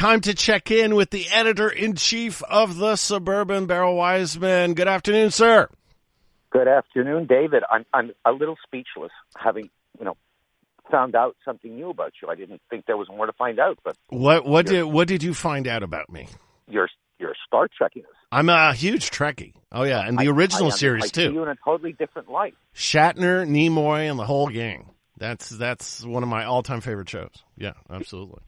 time to check in with the editor-in-chief of the Suburban, Beryl Wajsman. Good afternoon, sir. Good afternoon, David. I'm a little speechless, having found out something new about you. I didn't think there was more to find out, but what did you find out about me? Your Star Trekkiness. I'm a huge Trekkie. Oh yeah, and the original series too. I see you in a totally different light. Shatner, Nimoy, and the whole gang. That's one of my all-time favorite shows. Yeah, absolutely.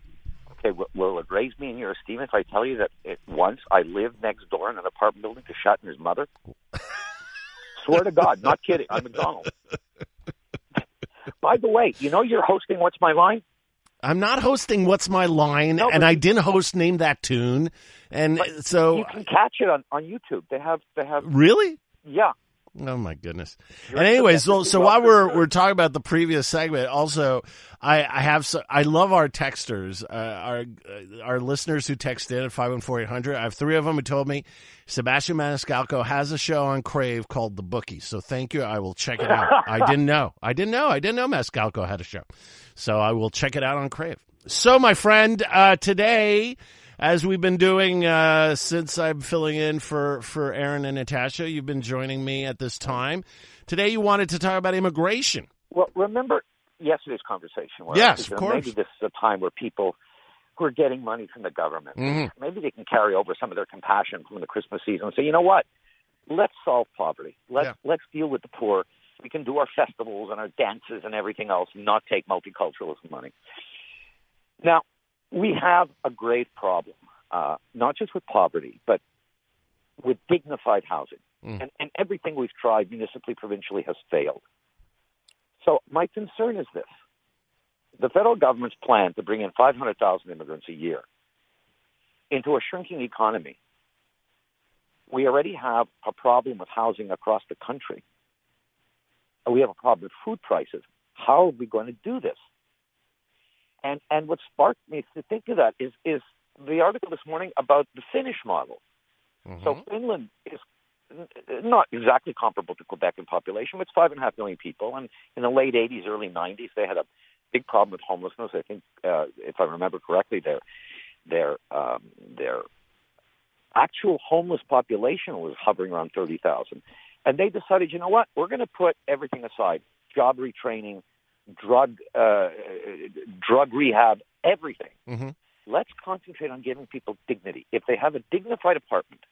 Okay, will it raise me in your esteem if I tell you that once I lived next door in an apartment building to Shatner's mother? Swear to God, not kidding. I'm McDonald. By the way, you're hosting What's My Line? I'm not hosting What's My Line, and I didn't host Name That Tune, and so you can catch it on YouTube. They have really. Yeah. Oh my goodness! And anyways, so while we're talking about the previous segment, also I love our texters, our listeners who text in at 514-800. I have 3 of them who told me Sebastian Maniscalco has a show on Crave called The Bookie. So thank you. I will check it out. I didn't know Maniscalco had a show, so I will check it out on Crave. So my friend, today, as we've been doing since I'm filling in for Aaron and Natasha, you've been joining me at this time. Today you wanted to talk about immigration. Well, remember yesterday's conversation? Yes, of course. Maybe this is a time where people who are getting money from the government, maybe they can carry over some of their compassion from the Christmas season and say, you know what? Let's solve poverty. Let's deal with the poor. We can do our festivals and our dances and everything else and not take multiculturalism money. Now, we have a grave problem, not just with poverty, but with dignified housing. And everything we've tried municipally, provincially has failed. So my concern is this. The federal government's plan to bring in 500,000 immigrants a year into a shrinking economy. We already have a problem with housing across the country. We have a problem with food prices. How are we going to do this? And what sparked me to think of that is the article this morning about the Finnish model. So Finland is not exactly comparable to Quebec in population, but it's 5.5 million people. And in the late 80s, early 90s, they had a big problem with homelessness. I think, if I remember correctly, their actual homeless population was hovering around 30,000. And they decided, you know what, we're going to put everything aside, job retraining, drug rehab, everything. Let's concentrate on giving people dignity. If they have a dignified apartment,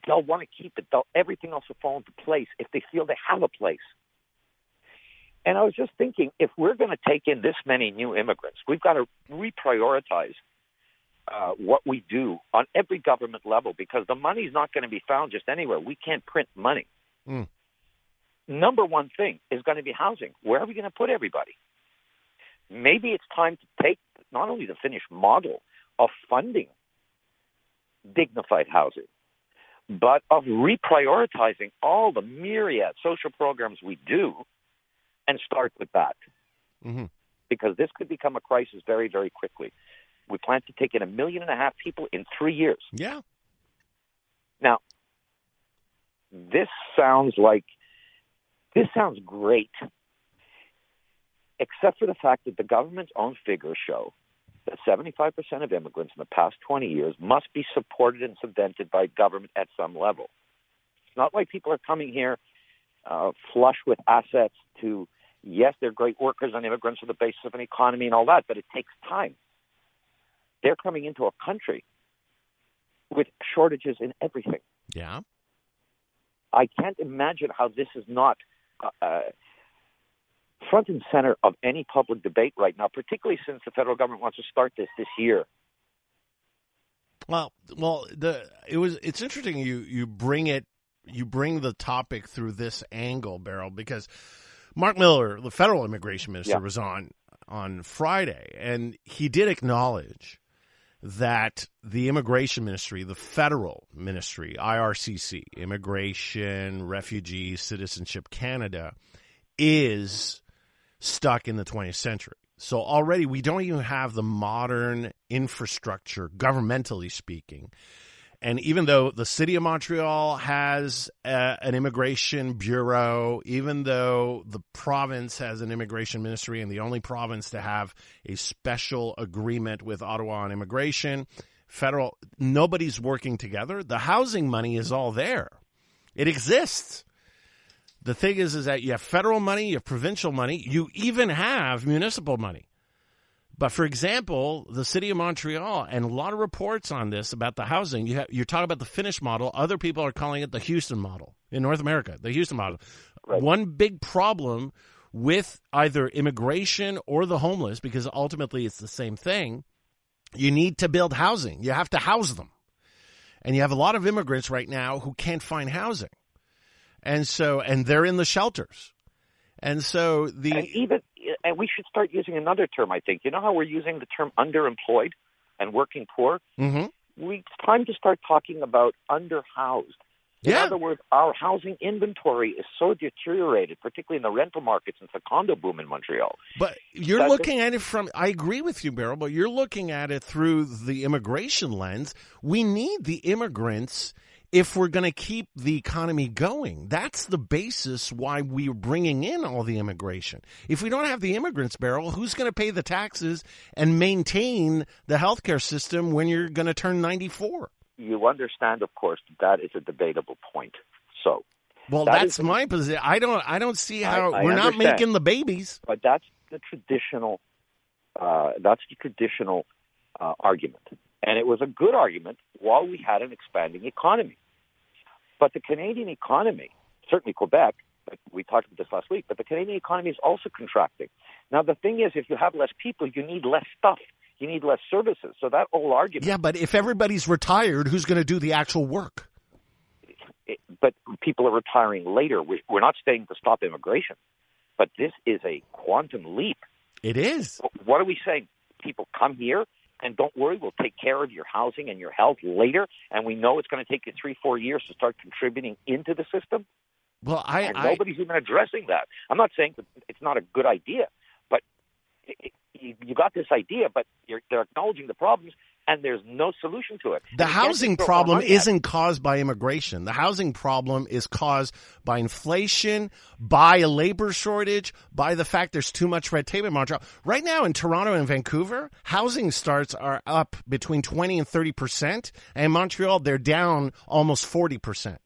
they'll want to keep it. Everything else will fall into place if they feel they have a place. And I was just thinking, if we're going to take in this many new immigrants, we've got to reprioritize what we do on every government level, because the money's not going to be found just anywhere. We can't print money. Number one thing is going to be housing. Where are we going to put everybody? Maybe it's time to take not only the Finnish model of funding dignified housing, but of reprioritizing all the myriad social programs we do and start with that. Because this could become a crisis very, very quickly. We plan to take in 1.5 million people in 3 years. Yeah. Now, this sounds great, except for the fact that the government's own figures show that 75% of immigrants in the past 20 years must be supported and subvented by government at some level. It's not like people are coming here flush with assets to, yes, they're great workers and immigrants are the basis of an economy and all that, but it takes time. They're coming into a country with shortages in everything. Yeah. I can't imagine how this is not front and center of any public debate right now, particularly since the federal government wants to start this year. Well, it's interesting you bring the topic through this angle, Beryl, because Mark Miller, the federal immigration minister, was on Friday, and he did acknowledge that the immigration ministry, the federal ministry, IRCC, Immigration, Refugee, Citizenship Canada, is stuck in the 20th century. So already we don't even have the modern infrastructure, governmentally speaking, And even though the city of Montreal has an immigration bureau, even though the province has an immigration ministry and the only province to have a special agreement with Ottawa on immigration, federal, nobody's working together. The housing money is all there. It exists. The thing is that you have federal money, you have provincial money, you even have municipal money. But, for example, the city of Montreal, and a lot of reports on this about the housing, you're talking about the Finnish model. Other people are calling it the Houston model in North America, the Houston model. Right. One big problem with either immigration or the homeless, because ultimately it's the same thing, you need to build housing. You have to house them. And you have a lot of immigrants right now who can't find housing. And they're in the shelters. And we should start using another term, I think. You know how we're using the term underemployed and working poor? Mm-hmm. It's time to start talking about underhoused. In other words, our housing inventory is so deteriorated, particularly in the rental market since the condo boom in Montreal. But you're looking at it I agree with you, Beryl, but you're looking at it through the immigration lens. We need the immigrants if we're going to keep the economy going. That's the basis why we're bringing in all the immigration. If we don't have the immigrants, Beryl, who's going to pay the taxes and maintain the healthcare system when you're going to turn 94? You understand, of course, that is a debatable point. So, that's my position. I don't see how we're not making the babies. But that's the traditional. Argument, and it was a good argument while we had an expanding economy. But the Canadian economy, certainly Quebec, we talked about this last week, but the Canadian economy is also contracting. Now, the thing is, if you have less people, you need less stuff. You need less services. So that whole argument. Yeah, but if everybody's retired, who's going to do the actual work? But people are retiring later. We're not saying to stop immigration, but this is a quantum leap. It is. What are we saying? People come here, and don't worry, we'll take care of your housing and your health later, and we know it's going to take you 3-4 years to start contributing into the system. Well, nobody's even addressing that. I'm not saying that it's not a good idea, but you got this idea, but they're acknowledging the problems, and there's no solution to it. The housing problem isn't caused by immigration. The housing problem is caused by inflation, by a labor shortage, by the fact there's too much red tape in Montreal. Right now in Toronto and Vancouver, housing starts are up between 20 and 30%, and in Montreal they're down almost 40%.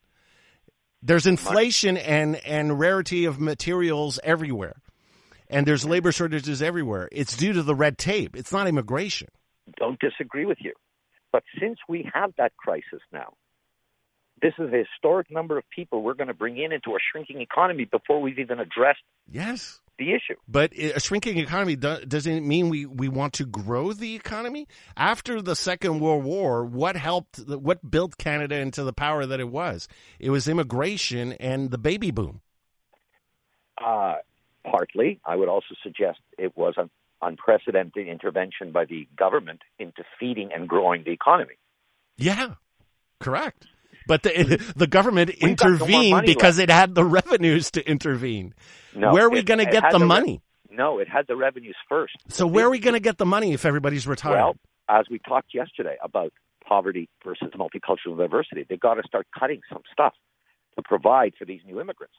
There's inflation and rarity of materials everywhere. And there's labor shortages everywhere. It's due to the red tape. It's not immigration. Don't disagree with you. But since we have that crisis now, this is a historic number of people we're going to bring into a shrinking economy before we've even addressed the issue. But a shrinking economy doesn't mean we want to grow the economy. After the Second World War, what built Canada into the power that it was? It was immigration and the baby boom. Partly. I would also suggest it was an unprecedented intervention by the government into feeding and growing the economy. Yeah, correct. But the government intervened because it had the revenues to intervene. No, where are we going to get the money? No, it had the revenues first. So where are we going to get the money if everybody's retired? Well, as we talked yesterday about poverty versus multicultural diversity, they've got to start cutting some stuff to provide for these new immigrants.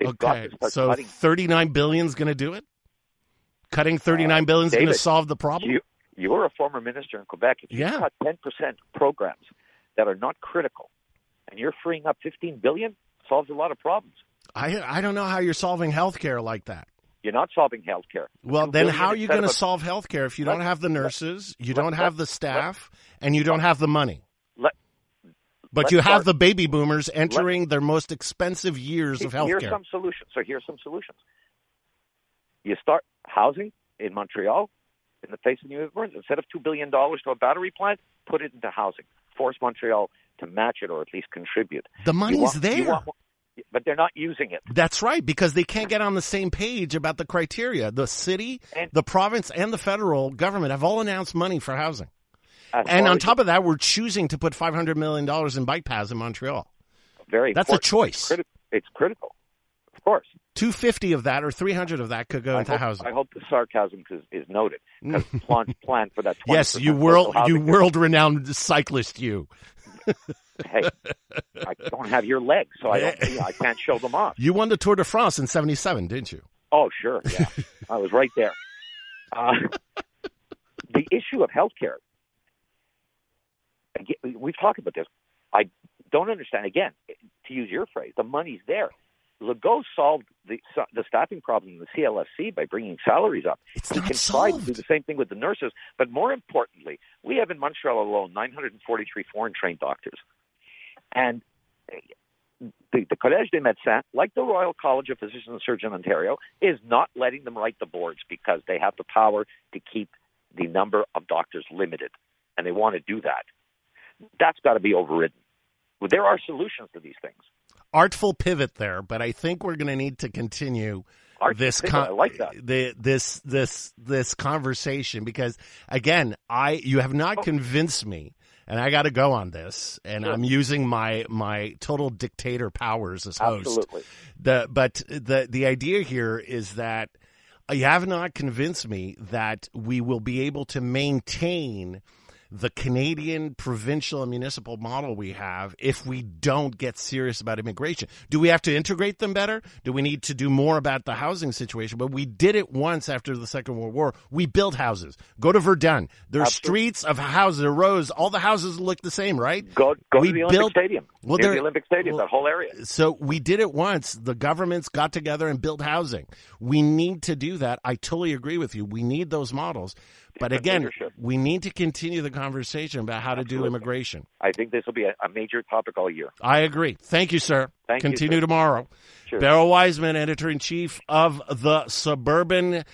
Okay, so $39 billion is going to do it? Cutting $39 billion is going to solve the problem? You were a former minister in Quebec. If you cut 10% programs that are not critical, and you're freeing up $15 billion, solves a lot of problems. I don't know how you're solving healthcare like that. You're not solving healthcare. Well, then how are you going to solve healthcare if you don't have the nurses, you don't have the staff, and you don't have the money? But you have the baby boomers entering their most expensive years of healthcare. Here's some solutions. You start housing in Montreal in the face of new immigrants. Instead of $2 billion to a battery plant, put it into housing. Force Montreal to match it or at least contribute. The money's there. But they're not using it. That's right, because they can't get on the same page about the criteria. The city, the province, and the federal government have all announced money for housing. And on top of that, we're choosing to put $500 million in bike paths in Montreal. That's a choice. It's critical, of course. 250 of that or 300 of that could go into housing. I hope the sarcasm is noted. Because plan for that 20%. Yes, you world-renowned cyclist, you. Hey, I don't have your legs, so I can't show them off. You won the Tour de France in '77, didn't you? Oh, sure, yeah. I was right there. The issue of healthcare, we've talked about this. I don't understand, again, to use your phrase, the money's there. Legault solved the staffing problem in the CLSC by bringing salaries up. It's we not can solved. try to do the same thing with the nurses, but more importantly, we have in Montreal alone 943 foreign-trained doctors. And the Collège des Médecins, like the Royal College of Physicians and Surgeons in Ontario, is not letting them write the boards because they have the power to keep the number of doctors limited, and they want to do that. That's got to be overridden. Well, there are solutions to these things. Artful pivot there, but I think we're going to need to continue this I like that. this conversation because again, you have not convinced me, and I got to go on this, and Sure. I'm using my total dictator powers as host. Absolutely. But the idea here is that you have not convinced me that we will be able to maintain the Canadian provincial and municipal model we have if we don't get serious about immigration. Do we have to integrate them better? Do we need to do more about the housing situation? But we did it once after the Second World War. We built houses. Go to Verdun. There are streets of houses, rows. All the houses look the same, right? Go to the Olympic Stadium. Well, near the Olympic Stadium, that whole area. So we did it once. The governments got together and built housing. We need to do that. I totally agree with you. We need those models. But again, we need to continue the conversation about how to do immigration. I think this will be a major topic all year. I agree. Thank you, sir. Continue tomorrow. Sure. Beryl Wajsman, editor-in-chief of the Suburban.